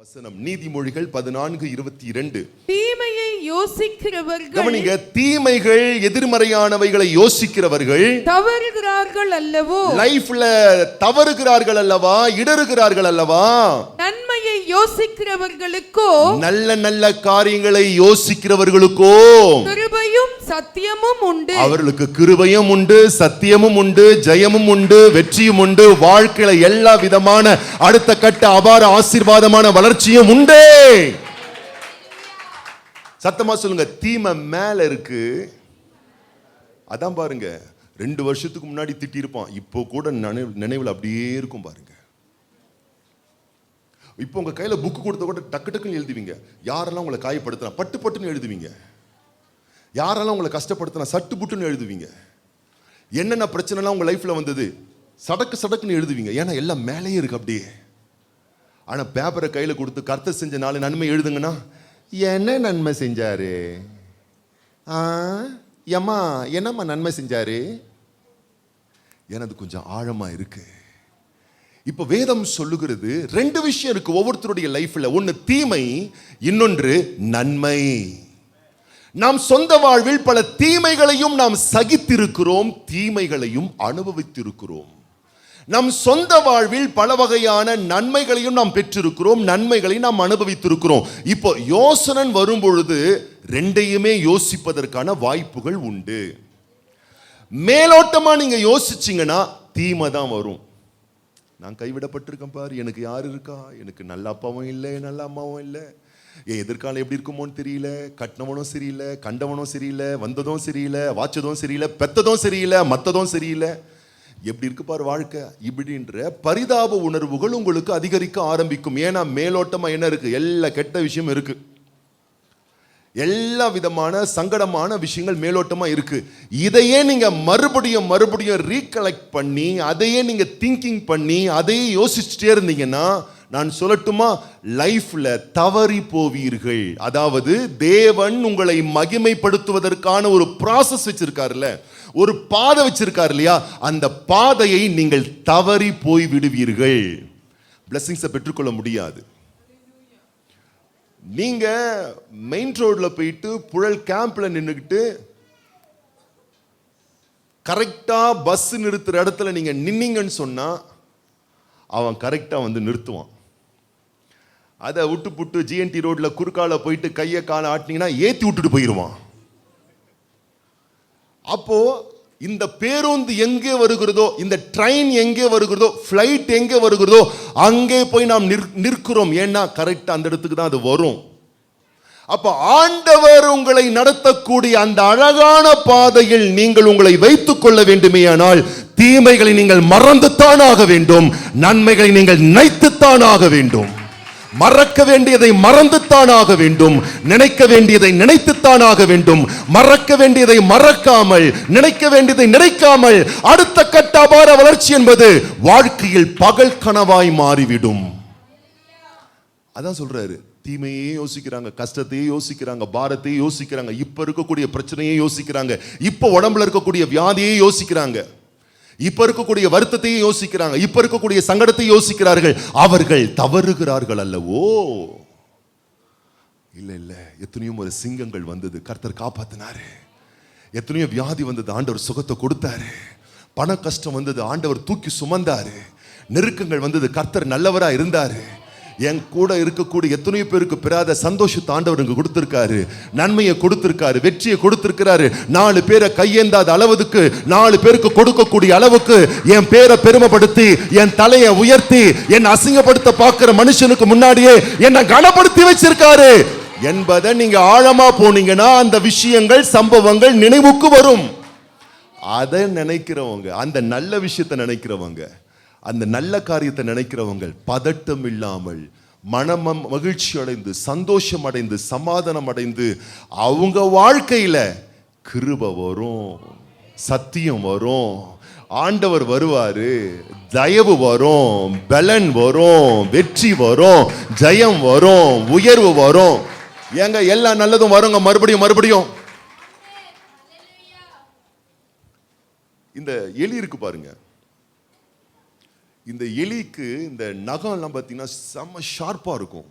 வசனம் நீதிமொழிகள் 14:22. தீமையை யோசிக்கிறவர்கள், கவனிங்க, தீமைகள் எதிர்மறையானவைகளை யோசிக்கிறவர்கள் தவறுகிறார்கள் அல்லவோ, லைஃப்ல தவறுகிறார்கள் அல்லவா, இடறுகிறார்கள் அல்லவா. நன்மையை யோசிக்கிறவர்களுக்கோ, நல்ல நல்ல காரியங்களை யோசிக்கிறவர்களுக்கோ கிருபையும் சத்தியமும் உண்டு. அவர்களுக்கு கிருபையும் உண்டு, சத்தியமும் உண்டு, ஜெயமும் உண்டு, வெற்றியும் உண்டு. வாழ்க்கையில எல்லா விதமான அடுத்த கட்ட அபார ஆசீர்வாதமான வளர்ச்சியும் உண்டு. சத்தமா சொல்லுங்க, தீமை மேல இருக்கு. அதான் பாருங்க, 2 வருஷத்துக்கு முன்னாடி திட்டி இருப்பான், இப்போ கூட நினைவுல அப்படியே இருக்கும் பாருங்க. இப்போ உங்க கையில புக்கு கொடுத்த கூட டக்கு டக்குன்னு எழுதுவீங்க. யாரெல்லாம் உங்களை காயப்படுத்தினா பட்டு பட்டுன்னு எழுதுவீங்க. யாரெல்லாம் உங்களை கஷ்டப்படுத்தினா சட்டு புட்டுன்னு எழுதுவீங்க. என்னென்ன பிரச்சனைலாம் உங்க லைஃப்ல வந்தது சடக்கு சடக்குன்னு எழுதுவீங்க. ஏன்னா எல்லாம் மேலேயே இருக்கு அப்படியே. ஆனா பேப்பரை கையில கொடுத்து கர்த்தர் செஞ்ச 4 நன்மை எழுதுங்கன்னா, என்ன நன்மை செஞ்சாரு, ஏம்மா என்னம்மா நன்மை செஞ்சாரு, எனது கொஞ்சம் ஆழமா இருக்கு. இப்ப வேதம் சொல்லுகிறது 2 விஷயம் இருக்கு ஒவ்வொருத்தருடைய லைஃப்ல. ஒன்னு தீமை, இன்னொன்று நன்மை. நாம் சொந்த வாழ்வில் பல தீமைகளையும் நாம் சகித்திருக்கிறோம், தீமைகளையும் அனுபவித்திருக்கிறோம். நம் சொந்த வாழ்வில் பல வகையான நன்மைகளையும் நாம் பெற்றிருக்கிறோம், நன்மைகளை நாம் அனுபவித்திருக்கிறோம். இப்போ யோசனை வரும் பொழுது 2யுமே யோசிப்பதற்கான வாய்ப்புகள் உண்டு. மேலோட்டமா நீங்க யோசிச்சீங்கன்னா தீமை தான் வரும். நான் கைவிடப்பட்டிருக்கேன் பாரு, எனக்கு யார் இருக்கா, எனக்கு நல்ல அப்பாவும் இல்லை, நல்ல அம்மாவும் இல்லை, என் எதிர்காலம் எப்படி இருக்குமோன்னு தெரியல, கட்டினவனும் சரியில்லை, கண்டவனும் சரியில்லை, வந்ததும் சரியில்லை, வாச்சதும் சரியில்லை, பெத்ததும் சரியில்லை, மத்ததும் சரியில்லை, எப்படி இருக்கு பாரு வாழ்க்கை, இப்படின்ற பரிதாப உணர்வுகள் உங்களுக்கு அதிகரிக்க ஆரம்பிக்கும். ஏன்னா மேலோட்டமா என்ன இருக்கு, எல்லா கெட்ட விஷயம் இருக்கு, எல்லா விதமான சங்கடமான விஷயங்கள் மேலோட்டமா இருக்கு. இதையே நீங்க மறுபடியும் ரீகலெக்ட் பண்ணி, அதையே நீங்க திங்கிங் பண்ணி, அதையே யோசிச்சுட்டே இருந்தீங்கன்னா, நான் சொல்லட்டுமா, லைஃப்ல தவறி போவீர்கள். அதாவது தேவன் உங்களை மகிமைப்படுத்துவதற்கான ஒரு ப்ராசஸ் வச்சிருக்காருல்ல, ஒரு பாதை வச்சிருக்காரு இல்லையா, அந்த பாதையை நீங்கள் தவறி போய் விடுவீர்கள். பிளெஸிங்ஸை பெற்றுக்கொள்ள முடியாது. நீங்க மெயின் ரோட்ல போயிட்டு புழல் கேம்ப்ல நின்றுக்கிட்டு கரெக்டா பஸ் நிறுத்துற இடத்துல நீங்க நின்னீங்கன்னு சொன்னா அவன் கரெக்டா வந்து நிறுத்துவான். அதை விட்டு புட்டு ஜிஎன்டி ரோட்ல குறுக்கால போயிட்டு கையை காலை ஆட்டினீங்கன்னா ஏத்தி விட்டுட்டு போயிடுவான். அப்போ இந்த பேருந்து எங்கே வருகிறதோ, இந்த ட்ரெயின் எங்கே வருகிறதோ, ஃப்ளைட் எங்கே வருகிறதோ அங்கே போய் நாம் நிற்கிறோம். ஏன்னா கரெக்டா அந்த இடத்துக்கு தான் அது வரும். அப்ப ஆண்டவர் உங்களை நடத்தக்கூடிய அந்த அழகான பாதையில் நீங்கள் உங்களை வைத்துக் கொள்ள வேண்டுமேயானால் தீமைகளை நீங்கள் மறந்துத்தான் ஆக வேண்டும், நன்மைகளை நீங்கள் நினைத்துத்தான் ஆக வேண்டும். மறக்க வேண்டியதை மறந்துத்தான் ஆக வேண்டும், நினைக்க வேண்டியதை நினைத்துத்தான் ஆக வேண்டும். மறக்க வேண்டியதை மறக்காமல், நினைக்க வேண்டியதை நினைக்காமல் அடுத்த கட்ட அபார வளர்ச்சி என்பது வாழ்க்கையில் பகல் கனவாய் மாறிவிடும். அதான் சொல்றாரு, தீமையே யோசிக்கிறாங்க, கஷ்டத்தையே யோசிக்கிறாங்க, பாரத்தையே யோசிக்கிறாங்க, இப்ப இருக்கக்கூடிய பிரச்சனையே யோசிக்கிறாங்க, இப்ப உடம்புல இருக்கக்கூடிய வியாதியை யோசிக்கிறாங்க, இப்ப இருக்கக்கூடிய வருத்தத்தையே யோசிக்கிறாங்க, இப்ப இருக்கக்கூடிய சங்கடத்தை யோசிக்கிறார்கள். அவர்கள் தவறுகிறார்கள் அல்லவோ? இல்ல இல்ல, எத்தனையோ ஒரு சிங்கங்கள் வந்தது, கர்த்தர் காப்பாத்தினாரு. எத்தனையோ வியாதி வந்தது, ஆண்டவர் சுகத்தை கொடுத்தாரு. பண கஷ்டம் வந்தது, ஆண்டவர் தூக்கி சுமந்தாரு. நெருக்கங்கள் வந்தது, கர்த்தர் நல்லவரா இருந்தாரு. என் கூட இருக்கக்கூடிய எத்தனையோ பேருக்கு பெறாத சந்தோஷத்தை ஆண்டவர் கொடுத்திருக்காரு, நன்மையை கொடுத்திருக்காரு, வெற்றியை கொடுத்திருக்கிறாரு. 4 பேரை கையேந்தாத அளவுக்கு, 4 பேருக்கு கொடுக்கக்கூடிய அளவுக்கு என் பேரை பெருமைப்படுத்தி, என் தலையை உயர்த்தி, என் அசிங்கப்படுத்த பார்க்கிற மனுஷனுக்கு முன்னாடியே என்னை கனப்படுத்தி வச்சிருக்காரு என்பதை நீங்க ஆழமா போனீங்கன்னா அந்த விஷயங்கள், சம்பவங்கள் நினைவுக்கு வரும். அதை நினைக்கிறவங்க, அந்த நல்ல விஷயத்தை நினைக்கிறவங்க, அந்த நல்ல காரியத்தை நினைக்கிறவங்க பதட்டம் இல்லாமல் மனம் மகிழ்ச்சி அடைந்து, சந்தோஷம் அடைந்து, சமாதானம் அடைந்து, அவங்க வாழ்க்கையில கிருபை வரும், சத்தியம் வரும், ஆண்டவர் வருவாரு, தயவு வரும், பலன் வரும், வெற்றி வரும், ஜெயம் வரும், உயர்வு வரும். ஏங்க எல்லா நல்லதும் வருங்க மறுபடியும். இந்த எலி இருக்கு பாருங்க, இந்த எலிக்கு இந்த நகம் எல்லாம் பார்த்தீங்கன்னா செம்ம ஷார்ப்பாக இருக்கும்.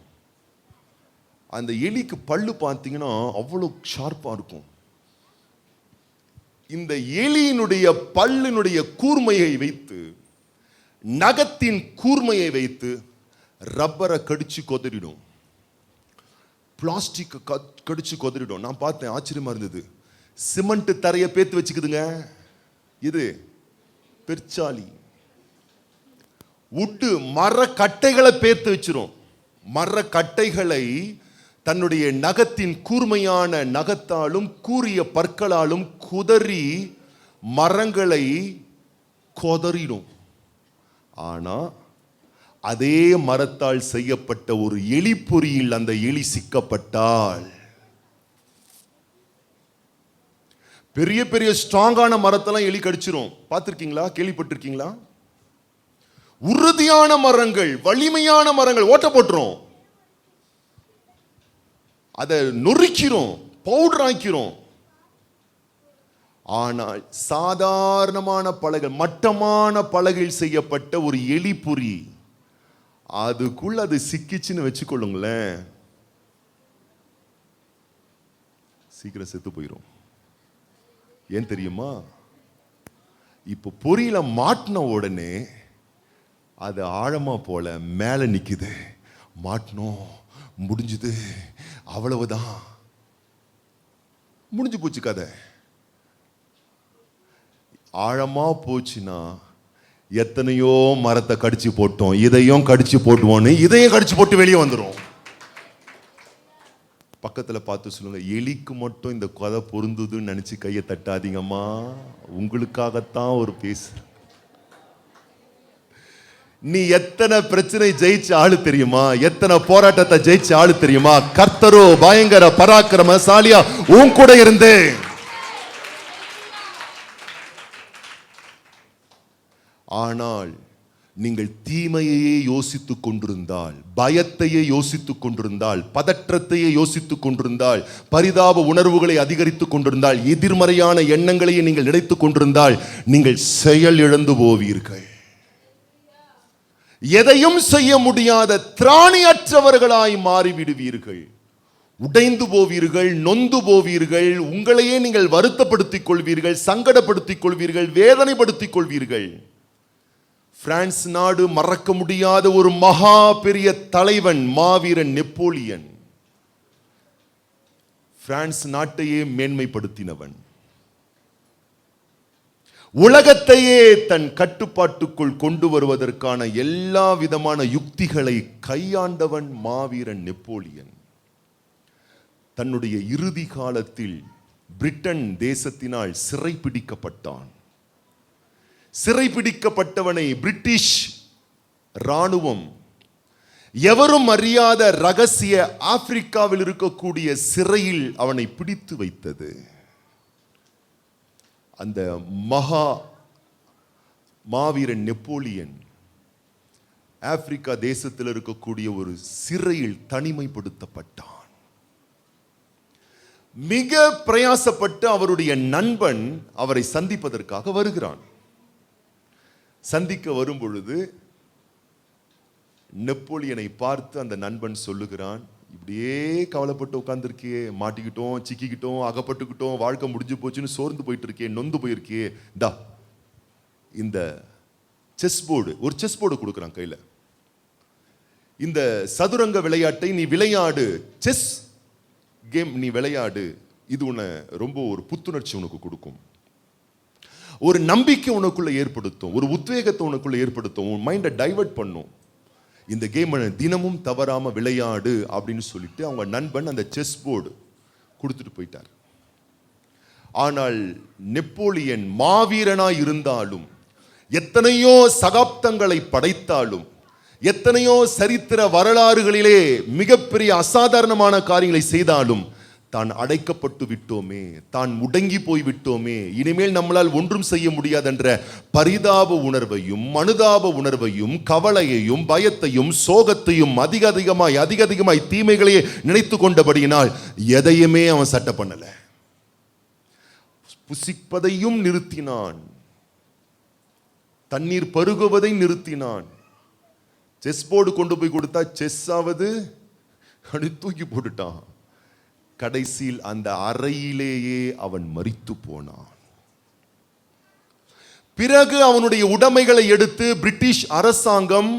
அந்த எலிக்கு பல்லு பார்த்தீங்கன்னா அவ்வளோ ஷார்ப்பாக இருக்கும். இந்த எலியினுடைய பல்லினுடைய கூர்மையை வைத்து, நகத்தின் கூர்மையை வைத்து ரப்பரை கடிச்சு கொதறிடும், பிளாஸ்டிக் கடிச்சு கொதறிடும். நான் பார்த்தேன், ஆச்சரியமா இருந்தது. சிமெண்ட் தரையை பேத்து வச்சுக்குதுங்க. இது பெருச்சாலி. உட்டு மர கட்டைகளை பேத்து வச்சிரும். மர கட்டைகளை தன்னுடைய நகத்தின் கூர்மையான நகத்தாலும் கூரிய பற்களாலும் குதறி மரங்களை கொதறிடும். ஆனா அதே மரத்தால் செய்யப்பட்ட ஒரு எலி பொறியில் அந்த எலி சிக்கப்பட்டால், பெரிய பெரிய ஸ்ட்ராங்கான மரத்தெல்லாம் எலி கடிச்சிரும். பார்த்திருக்கீங்களா? கேள்விப்பட்டிருக்கீங்களா? உறுதியான மரங்கள், வலிமையான மரங்கள் ஓட்ட போட்டுரும், அதை நொறுக்கிறோம், பவுடர் ஆக்கிறோம். ஆனால் சாதாரணமான பலகை, மட்டமான பலகையில் செய்யப்பட்ட ஒரு எலி பொறி, அதுக்குள்ள அது சிக்கிச்சுன்னு வச்சுக்கொள்ளுங்களேன், சீக்கிரம் செத்து போயிடும். ஏன் தெரியுமா? இப்போ பொறியில மாட்டின உடனே அது ஆழமா போல மேல நிக்குது. மாட்டணும், முடிஞ்சுது, அவ்வளவுதான், முடிஞ்சு போச்சு கதை. ஆழமா போச்சுன்னா எத்தனையோ மரத்தை கடிச்சு போட்டோம், இதையும் கடிச்சு போட்டுவோன்னு இதையும் கடிச்சு போட்டு வெளியே வந்துடும். பக்கத்துல பார்த்து சொல்லுங்க, எலிக்கு மட்டும் இந்த கதை பொருந்துதுன்னு நினைச்சு கையை தட்டாதீங்கம்மா, உங்களுக்காகத்தான் ஒரு பேசு. நீ எத்தனை பிரச்சனை ஜெயிச்ச ஆளு தெரியுமா? எத்தனை போராட்டத்தை ஜெயிச்ச ஆளு தெரியுமா? கர்த்தரோ பயங்கர பராக்கிரமசாலியா உன் கூட இருந்து. ஆனால் நீங்கள் தீமையையே யோசித்துக் கொண்டிருந்தால், பயத்தையே யோசித்துக் கொண்டிருந்தால், பதற்றத்தையே யோசித்துக் கொண்டிருந்தால், பரிதாப உணர்வுகளை அதிகரித்துக் கொண்டிருந்தால், எதிர்மறையான எண்ணங்களையே நீங்கள் நினைத்துக் கொண்டிருந்தால், நீங்கள் செயல் இழந்து போவீர்கள். எதையும் செய்ய முடியாத திராணியற்றவர்களாய் மாறிவிடுவீர்கள். உடைந்து போவீர்கள், நொந்து போவீர்கள், உங்களையே நீங்கள் வருத்தப்படுத்திக் கொள்வீர்கள், சங்கடப்படுத்திக் கொள்வீர்கள், வேதனைப்படுத்திக் கொள்வீர்கள். பிரான்ஸ் நாடு மறக்க முடியாத ஒரு மகா பெரிய தலைவன், மாவீரன் நெப்போலியன். பிரான்ஸ் நாட்டையே மேன்மைப்படுத்தினவன், உலகத்தையே தன் கட்டுப்பாட்டுக்குள் கொண்டு வருவதற்கான எல்லா விதமான யுக்திகளை கையாண்டவன் மாவீரன் நெப்போலியன். தன்னுடைய இறுதி காலத்தில் பிரிட்டன் தேசத்தினால் சிறைப்பிடிக்கப்பட்டான். சிறைப்பிடிக்கப்பட்டவனை பிரிட்டிஷ் ராணுவம் எவரும் அறியாத ரகசிய ஆப்பிரிக்காவில் இருக்கக்கூடிய சிறையில் அவனை பிடித்து வைத்தது. அந்த மாவீரன் நெப்போலியன் ஆப்பிரிக்கா தேசத்தில் இருக்கக்கூடிய ஒரு சிறையில் தனிமைப்படுத்தப்பட்டான். மிக பிரயாசப்பட்டு அவருடைய நண்பன் அவரை சந்திப்பதற்காக வருகிறான். சந்திக்க வரும் பொழுது நெப்போலியனை பார்த்து அந்த நண்பன் சொல்லுகிறான், இப்படியே கவலைப்பட்டு உட்கார்ந்துருக்கியே, மாட்டிக்கிட்டோம், சிக்கிக்கிட்டோம், அகப்பட்டுக்கிட்டோம், வாழ்க்கை முடிஞ்சு போச்சுன்னு சோர்ந்து போயிட்டு இருக்கே, நொந்து போயிருக்கியே, தா இந்த செஸ் போர்டு, ஒரு செஸ் போர்டு கொடுக்குறான் கையில, இந்த சதுரங்க விளையாட்டை நீ விளையாடு, செஸ் கேம் நீ விளையாடு, இது உன்னை ரொம்ப ஒரு புத்துணர்ச்சி உனக்கு கொடுக்கும், ஒரு நம்பிக்கை உனக்குள்ள ஏற்படுத்தும், ஒரு உத்வேகத்தை உனக்குள்ள ஏற்படுத்தும், உன் மைண்டை டைவர்ட் பண்ணும், இந்த கேம் தினமும் தவறாம விளையாடு அப்படின்னு சொல்லிட்டு அவங்க நண்பன் அந்த செஸ் போர்டு கொடுத்துட்டு போயிட்டார். ஆனால் நெப்போலியன் மாவீரனாய் இருந்தாலும், எத்தனையோ சகாப்தங்களை படைத்தாலும், எத்தனையோ சரித்திர வரலாறுகளிலே மிகப்பெரிய அசாதாரணமான காரியங்களை செய்தாலும், தான் அடைக்கப்பட்டு விட்டோமே, தான் முடங்கி போய் விட்டோமே, இனிமேல் நம்மளால் ஒன்றும் செய்ய முடியாது என்ற பரிதாப உணர்வையும் அனுதாப உணர்வையும் கவலையையும் பயத்தையும் சோகத்தையும் அதிக அதிகமாய் தீமைகளையே நினைத்து கொண்டபடியினால் எதையுமே அவன் சட்டை பண்ணல. புசிப்பதையும் நிறுத்தினான், தண்ணீர் பருகுவதை நிறுத்தினான். செஸ் போர்டு கொண்டு போய் கொடுத்தா செஸ் ஆவது அப்படி தூக்கி போட்டுட்டான். கடைசியில் அந்த அறையிலேயே அவன் மரித்து போனான். பிறகு அவனுடைய உடைமைகளை எடுத்து பிரிட்டிஷ் அரசாங்கம்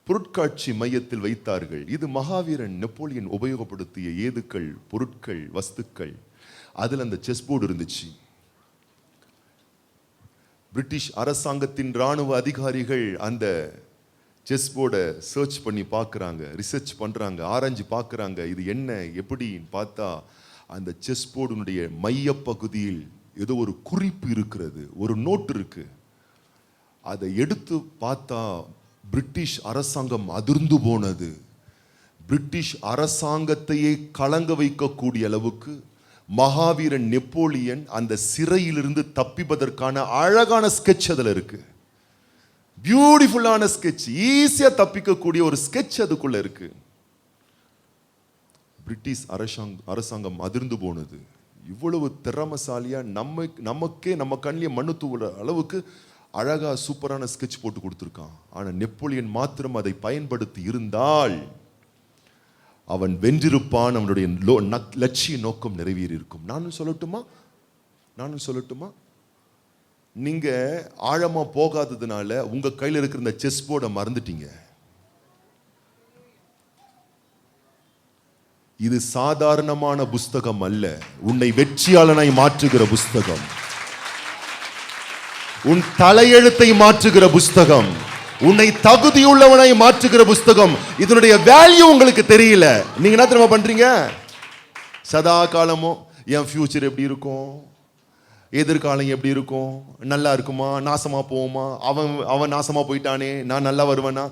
பொருட்காட்சி மையத்தில் வைத்தார்கள். இது மகாவீரன் நெப்போலியன் உபயோகப்படுத்திய ஏதுக்கள், பொருட்கள், வஸ்துக்கள். அதில் அந்த செஸ் போர்டு இருந்துச்சு. பிரிட்டிஷ் அரசாங்கத்தின் ராணுவ அதிகாரிகள் அந்த செஸ் போர்டை சர்ச் பண்ணி பார்க்குறாங்க, ரிசர்ச் பண்ணுறாங்க, ஆராய்ஞ்சு பார்க்குறாங்க. இது என்ன எப்படின்னு பார்த்தா அந்த செஸ் போர்டுனுடைய மையப்பகுதியில் ஏதோ ஒரு குறிப்பு இருக்கிறது, ஒரு நோட்டு இருக்கு. அதை எடுத்து பார்த்தா பிரிட்டிஷ் அரசாங்கம் அதிர்ந்து போனது. பிரிட்டிஷ் அரசாங்கத்தையே கலங்க வைக்கக்கூடிய அளவுக்கு மகாவீரன் நெப்போலியன் அந்த சிறையிலிருந்து தப்பிப்பதற்கான அழகான ஸ்கெட்ச் அதில் இருக்கு. பியூட்டிஃபுல்லான ஸ்கெட்ச், ஈஸியா தப்பிக்கக்கூடிய ஒரு ஸ்கெட்ச் அதுக்குள்ள இருக்கு. பிரிட்டிஷ் அரசாங்கம் அதிர்ந்து போனது. இவ்வளவு திறமசாலியா நமக்கே நம்ம கண்ணிலே மண்ணு தூவுற அளவுக்கு அழகா சூப்பரான ஸ்கெட்ச் போட்டு கொடுத்துருக்கான். ஆனா நெப்போலியன் மாத்திரம் அதை பயன்படுத்தி இருந்தால் அவன் வென்றிருப்பான், அவனுடைய லட்சிய நோக்கம் நிறைவேறி இருக்கும். நானும் சொல்லட்டுமா, நீங்க ஆழமா போகாததுனால உங்க கையில் இருக்கிற இந்த செஸ் போர்டை மறந்துட்டீங்க. இது சாதாரணமான புஸ்தகம் அல்ல, உன்னை வெற்றியாளனாய் மாற்றுகிற புஸ்தகம், உன் தலையெழுத்தை மாற்றுகிற புஸ்தகம், உன்னை தகுதியுள்ளவனாய் மாற்றுகிற புஸ்தகம். இதனுடைய வேல்யூ உங்களுக்கு தெரியல. நீங்க என்ன தெரியுமா பண்றீங்க? சதா காலமும் என் ஃபியூச்சர் எப்படி இருக்கும், எதிர்காலம் எப்படி இருக்கும், நல்லா இருக்குமா, நாசமா போவோமா, அவன் நாசமா போயிட்டானே, நான் நல்லா வருவேனா,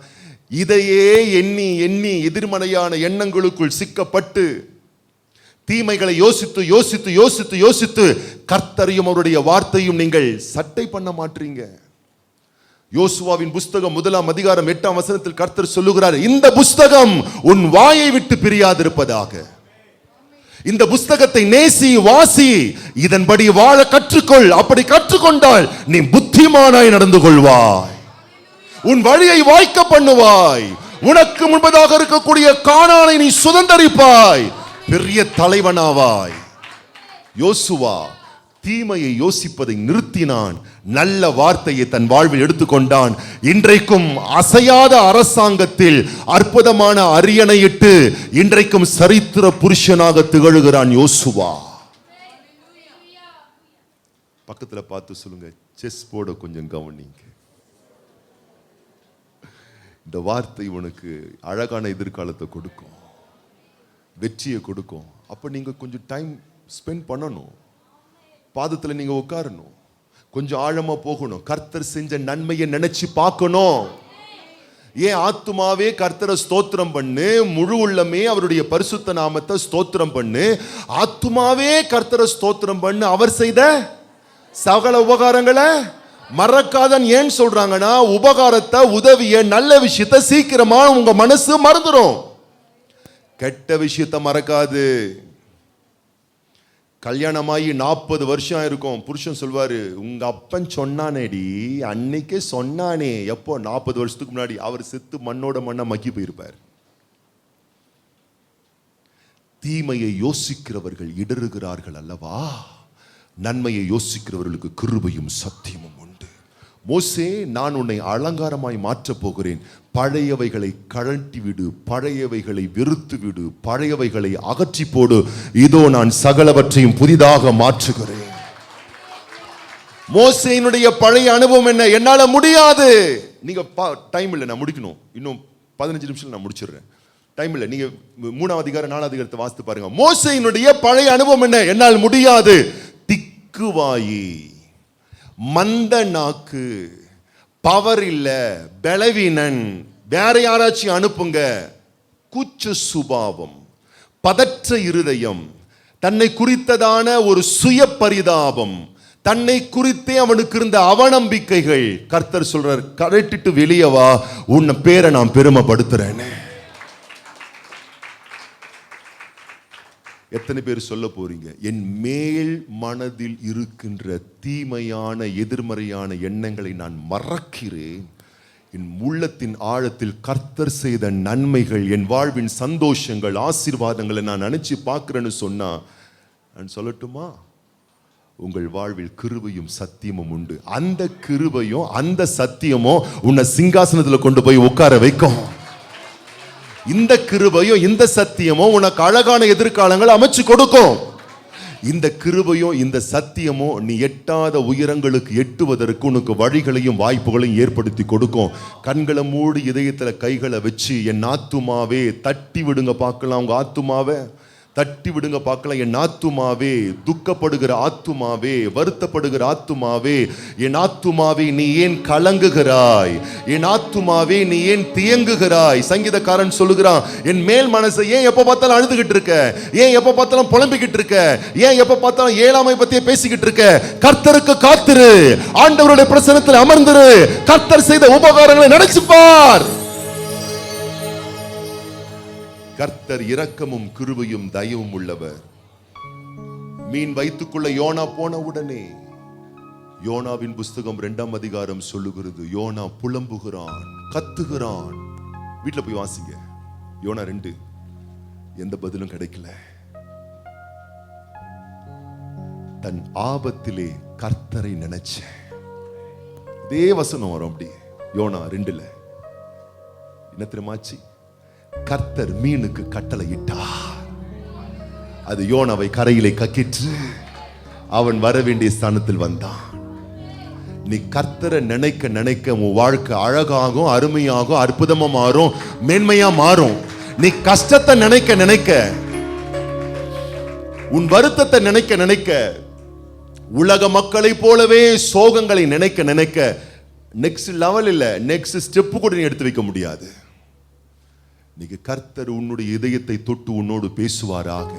இதையே எண்ணி எண்ணி எதிர்மறையான எண்ணங்களுக்குள் சிக்கப்பட்டு தீமைகளை யோசித்து யோசித்து யோசித்து யோசித்து கர்த்தரையும் அவருடைய வார்த்தையும் நீங்கள் சட்டை பண்ண மாட்டீங்க. யோசுவாவின் புஸ்தகம் 1 அதிகாரம் 8 கர்த்தர் சொல்லுகிறார், இந்த புஸ்தகம் உன் வாயை விட்டு பிரியாதிருப்பதாக. இந்த புஸ்தகத்தை நேசி, வாசி, இதன்படி வாழ கற்றுக்கொள். அப்படி கற்றுக்கொண்டால் நீ புத்திமானாய் நடந்து கொள்வாய், உன் வழியை வாய்க்க பண்ணுவாய், உனக்கு முன்பதாக இருக்கக்கூடிய கானானை நீ சுதந்தரிப்பாய், பெரிய தலைவனாவாய். யோசுவா தீமையை யோசிப்பதை நிறுத்தினான், நல்ல வார்த்தையை தன் வாழ்வில் எடுத்துக்கொண்டான். இன்றைக்கும் அசையாத அரசாங்கத்தில் அற்புதமான அரியணையிட்டு இன்றைக்கும் சரித்திர புருஷனாக திகழ்கிறான் யோசுவா. பக்கத்துல பார்த்து சொல்லுங்க, செஸ் போர்டை கொஞ்சம் கவனிங்க. இந்த வார்த்தை உனக்கு அழகான எதிர்காலத்தை கொடுக்கும், வெற்றியை கொடுக்கும். அப்ப நீங்க கொஞ்சம் டைம் ஸ்பெண்ட் பண்ணணும், பாதத்துல நீங்க உட்காரணும், கொஞ்சம் ஆழமா போகணும், கர்த்தர் செஞ்ச நன்மையை நினைச்சு பார்க்கணும். ஏன் ஆத்துமாவே கர்த்தரை ஸ்தோத்திரம் பண்ணு, முழு உள்ளமே அவருடைய பரிசுத்த நாமத்தை ஸ்தோத்திரம் பண்ணு. ஆத்துமாவே கர்த்தரை ஸ்தோத்திரம் பண்ணு, அவர் செய்த சகல உபகாரங்களை மறக்காதன். ஏன் சொல்றாங்கன்னா, உபகாரத்தை, உதவிய, நல்ல விஷயத்தை சீக்கிரமா உங்க மனசு மறந்துடும், கெட்ட விஷயத்தை மறக்காது. கல்யாணமாகி 40 வருஷம் இருக்கும், புருஷன் சொல்வாரு, உங்க அப்பன் சொன்னானேடி, அன்னைக்கே சொன்னானே. எப்போ? 40 வருஷத்துக்கு முன்னாடி. அவர் செத்து மண்ணோட மண்ணா மக்கி போயிருப்பார். தீமையை யோசிக்கிறவர்கள் இடறுகிறார்கள் அல்லவா, நன்மையை யோசிக்கிறவர்களுக்கு கிருபையும் சத்தியமும் உண்டு. மோசே, நான் உன்னை அலங்காரமாய் மாற்றப் போகிறேன், பழையவைகளை கழட்டி விடு, பழையவைகளை வெறுத்து விடு, பழையவைகளை அகற்றி போடு, இதோ நான் சகலவற்றையும் புதிதாக மாற்றுகிறேன். மோசேயினுடைய பழைய அனுபவம் என்ன? என்னால முடியாது. நீங்க டைம் இல்லை, நான் முடிக்கணும், இன்னும் 15 நிமிஷம் நான் முடிச்சிடுறேன், டைம் இல்லை. நீங்க 3 அதிகாரம் 4 அதிகாரத்தை வாசித்து பாருங்க. மோசேயினுடைய பழைய அனுபவம் என்ன? என்னால் முடியாது. திக்குவாயி, மந்த நாக்கு, பவர் இல்ல, பலவீனன், வேற யாராச்சும் அனுப்புங்க, கூச்ச சுபாவம், பதற்ற இருதயம், தன்னை குறித்ததான ஒரு சுய பரிதாபம், தன்னை குறித்தே அவனுக்கு இருந்த அவநம்பிக்கைகள். கர்த்தர் சொல்றார், கரெக்டிட்டு வெளியே வா, உன்னை பேரை நான் பெருமைப்படுத்துறேன். எத்தனை பேர் சொல்ல போறீங்க, என் மேல் மனதில் இருக்கின்ற தீமையான எதிர்மறையான எண்ணங்களை நான் மறக்கிறேன், என் உள்ளத்தின் ஆழத்தில் கர்த்தர் செய்த நன்மைகள், என் வாழ்வின் சந்தோஷங்கள், ஆசீர்வாதங்களை நான் நினைச்சு பார்க்கிறேன்னு சொன்னா, நான் சொல்லட்டுமா, உங்கள் வாழ்வில் கிருபையும் சத்தியமும் உண்டு. அந்த கிருபையும் அந்த சத்தியமும் உன்னை சிங்காசனத்தில் கொண்டு போய் உட்கார வைக்கும். இந்த கிருபையும் இந்த சத்தியமும் உனக்கு அழகான எதிர்காலங்கள் அமைச்சு கொடுக்கும். இந்த கிருபையும் இந்த சத்தியமும் நீ எட்டாத உயரங்களுக்கு எட்டுவதற்கு உனக்கு வழிகளையும் வாய்ப்புகளையும் ஏற்படுத்தி கொடுக்கும். கண்களை மூடி இதயத்துல கைகளை வச்சு, என் ஆத்துமாவே தட்டி விடுங்க பார்க்கலாம். உங்க ஆத்துமாவே தட்டி விடுங்க பார்க்கலாம். என் ஆத்துமாவே, துக்கப்படுகிற ஆத்துமாவே, வருத்தப்படுகிற ஆத்துமாவே, என் ஆத்துமாவே நீ ஏன் கலங்குகிறாய்? என் ஆத்துமாவே நீ ஏன் தியங்குகிறாய்? சங்கீதக்காரன் சொல்லுகிறான், என் மேல் மனசை ஏன் எப்ப பார்த்தாலும் அழுதுகிட்டு இருக்க? ஏன் எப்ப பார்த்தாலும் புலம்பிக்கிட்டு இருக்க? ஏன் எப்ப பார்த்தாலும் ஏழாமை பத்தியே பேசிக்கிட்டு இருக்க? கர்த்தருக்கு காத்திரு, ஆண்டவருடைய பிரசன்னத்தில் அமர்ந்திரு, கர்த்தர் செய்த உபகாரங்களை நினைச்சு பார். கர்த்தர் இரக்கமும் கிருபையும் தயவும் உள்ளவர். மீன் வயிற்றுக்குள்ள யோனா போன உடனே, யோனாவின் புஸ்தகம் 2ஆம் அதிகாரம் சொல்லுகிறது, யோனா புலம்புகிறான், கத்துகிறான். வீட்டுல போய் வாசிங்க. யோனா 2. எந்த பதிலும் கிடைக்கல. தன் ஆபத்திலே கர்த்தரை நினைச்ச. இதே வசனம் வரும் அப்படி யோனா 2ல. என்ன தெரியுமாச்சு? கர்த்தர் மீனுக்கு கட்டளையிட்டார். அது யோனாவை கரையிலே கக்கிற்று. அவன் வர வேண்டிய ஸ்தானத்தில் வந்தான். நீ கர்த்தரை நினைக்க நினைக்க உன் வாழ்க்கை அழகாகும், அருமையாகும், அற்புதமா மாறும், மேன்மையா மாறும். நீ கஷ்டத்தை நினைக்க நினைக்க, உன் வருத்தத்தை நினைக்க நினைக்க, உலக மக்களை போலவே சோகங்களை நினைக்க நினைக்க, நெக்ஸ்ட் லெவல் இல்ல, நெக்ஸ்ட் ஸ்டெப் கூட நீ எடுத்து வைக்க முடியாது. நீங்க கர்த்தர் உன்னுடைய இதயத்தை தொட்டு உன்னோடு பேசுவாராக.